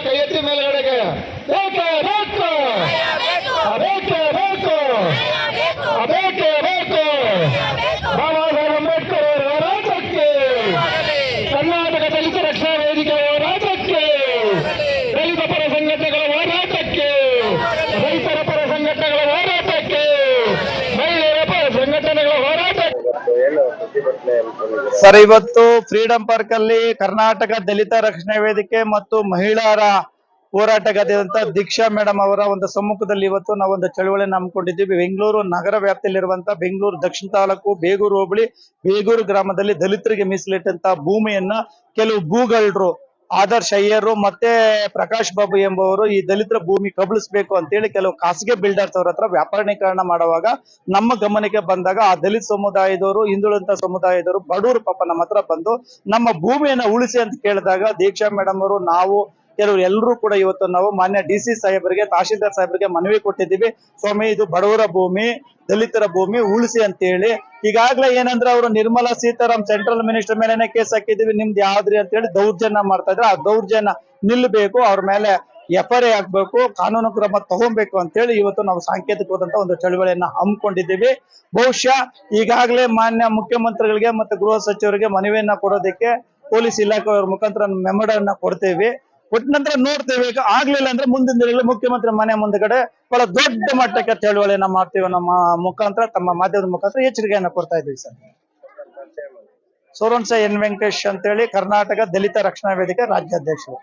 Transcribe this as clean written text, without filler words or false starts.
ಕೈ ಎತ್ತಿ ಮೇಲ್ಗಡೆಗೆ ಬೇಕೇ ಬೇಕು, ಬೇಕೇ ಬೇಕು, ಬೇಕೇ ಬೇಕು. ಬಾಬಾ ಸಾಹೇಬ್ ಅಂಬೇಡ್ಕರ್ ಅವರ ಹೋರಾಟಕ್ಕೆ, ಕರ್ನಾಟಕ ದಲಿತ ರಕ್ಷಣಾ ವೇದಿಕೆ ಹೋರಾಟಕ್ಕೆ, ದಲಿತ ಪರ ಸಂಘಟನೆಗಳ ಹೋರಾಟಕ್ಕೆ, ರೈತರ ಪರ ಸಂಘಟನೆಗಳ ಹೋರಾಟಕ್ಕೆ, ಮಹಿಳೆಯರ ಪರ ಸಂಘಟನೆಗಳ ಹೋರಾಟಕ್ಕೆ. ಸರ್, ಇವತ್ತು ಫ್ರೀಡಂ ಪಾರ್ಕ್ ಅಲ್ಲಿ ಕರ್ನಾಟಕ ದಲಿತ ರಕ್ಷಣಾ ವೇದಿಕೆ ಮತ್ತು ಮಹಿಳೆಯರ ಹೋರಾಟಗಾರರಾದಂತ ದೀಕ್ಷಾ ಮೇಡಮ್ ಅವರ ಒಂದು ಸಮ್ಮುಖದಲ್ಲಿ ಇವತ್ತು ನಾವು ಒಂದು ಚಳವಳಿಯನ್ನು ಹಮ್ಮಿಕೊಂಡಿದ್ದೀವಿ. ಬೆಂಗಳೂರು ನಗರ ವ್ಯಾಪ್ತಿಯಲ್ಲಿರುವಂತಹ ಬೆಂಗಳೂರು ದಕ್ಷಿಣ ತಾಲೂಕು ಬೇಗೂರು ಹೋಬಳಿ ಬೇಗೂರು ಗ್ರಾಮದಲ್ಲಿ ದಲಿತರಿಗೆ ಮೀಸಲಿಟ್ಟಂತಹ ಭೂಮಿಯನ್ನ ಕೆಲವು ಭೂಗಳ್ಳರು ಆದರ್ಶ್ ಅಯ್ಯರು ಮತ್ತೆ ಪ್ರಕಾಶ್ ಬಾಬು ಎಂಬುವರು ಈ ದಲಿತರ ಭೂಮಿ ಕಬಳಿಸಬೇಕು ಅಂತೇಳಿ ಕೆಲವು ಖಾಸಗಿ ಬಿಲ್ಡರ್ಸ್ ಅವ್ರ ಹತ್ರ ವ್ಯಾಪಾರೀಕರಣ ಮಾಡುವಾಗ ನಮ್ಮ ಗಮನಕ್ಕೆ ಬಂದಾಗ ಆ ದಲಿತ ಸಮುದಾಯದವರು, ಹಿಂದುಳಿದ ಸಮುದಾಯದವರು, ಬಡವರು ಪಾಪ ನಮ್ಮ ಹತ್ರ ಬಂದು ನಮ್ಮ ಭೂಮಿಯನ್ನ ಉಳಿಸಿ ಅಂತ ಕೇಳಿದಾಗ ದೀಕ್ಷಾ ಮೇಡಮ್ ಅವರು, ನಾವು ಕೆಲವರು ಎಲ್ಲರೂ ಕೂಡ ಇವತ್ತು ನಾವು ಮಾನ್ಯ ಡಿ.ಸಿ. ಸಾಹೇಬರಿಗೆ, ತಹಶೀಲ್ದಾರ್ ಸಾಹೇಬರಿಗೆ ಮನವಿ ಕೊಟ್ಟಿದ್ದೀವಿ. ಸ್ವಾಮಿ, ಇದು ಬಡವರ ಭೂಮಿ, ದಲಿತರ ಭೂಮಿ ಉಳಿಸಿ ಅಂತ ಹೇಳಿ. ಈಗಾಗಲೇ ಏನಂದ್ರೆ ಅವರು ನಿರ್ಮಲಾ ಸೀತಾರಾಮ್ ಸೆಂಟ್ರಲ್ ಮಿನಿಸ್ಟರ್ ಮೇಲೆನೆ ಕೇಸ್ ಹಾಕಿದೀವಿ, ನಿಮ್ದು ಯಾವ್ದ್ರಿ ಅಂತ ಹೇಳಿ ದೌರ್ಜನ್ಯ ಮಾಡ್ತಾ ಇದ್ರೆ ಆ ದೌರ್ಜನ್ಯ ನಿಲ್ಲಬೇಕು, ಅವ್ರ ಮೇಲೆ FIR ಹಾಕ್ಬೇಕು, ಕಾನೂನು ಕ್ರಮ ತಗೊಬೇಕು ಅಂತ ಹೇಳಿ ಇವತ್ತು ನಾವು ಸಾಂಕೇತಿಕವಾದಂತಹ ಒಂದು ಚಳವಳಿಯನ್ನ ಹಮ್ಮಿಕೊಂಡಿದ್ದೀವಿ. ಬಹುಶಃ ಈಗಾಗಲೇ ಮಾನ್ಯ ಮುಖ್ಯಮಂತ್ರಿಗಳಿಗೆ ಮತ್ತೆ ಗೃಹ ಸಚಿವರಿಗೆ ಮನವಿಯನ್ನ ಕೊಡೋದಕ್ಕೆ ಪೊಲೀಸ್ ಇಲಾಖೆಯವರ ಮುಖಾಂತರ ಮೆಮೊಡನ್ನ ಕೊಡ್ತೇವೆ. ಕೊಟ್ಟ ನಂತರ ನೋಡ್ತೇವೆ. ಆಗ್ಲಿಲ್ಲ ಅಂದ್ರೆ ಮುಂದಿನ ದಿನಗಳಲ್ಲಿ ಮುಖ್ಯಮಂತ್ರಿ ಮನೆ ಮುಂದಗಡೆ ಬಹಳ ದೊಡ್ಡ ಮಟ್ಟಕ್ಕೆ ಚಳವಳಿಯನ್ನ ಮಾಡ್ತೀವಿ. ನಮ್ಮ ಮುಖಾಂತರ, ತಮ್ಮ ಮಾಧ್ಯಮದ ಮುಖಾಂತರ ಎಚ್ಚರಿಕೆಯನ್ನ ಕೊಡ್ತಾ ಇದ್ದೀವಿ. ಸರ್, ಸೋರನ್ಸ ಎನ್ ವೆಂಕಟೇಶ್ ಅಂತೇಳಿ ಕರ್ನಾಟಕ ದಲಿತ ರಕ್ಷಣಾ ವೇದಿಕೆ ರಾಜ್ಯಾಧ್ಯಕ್ಷರು.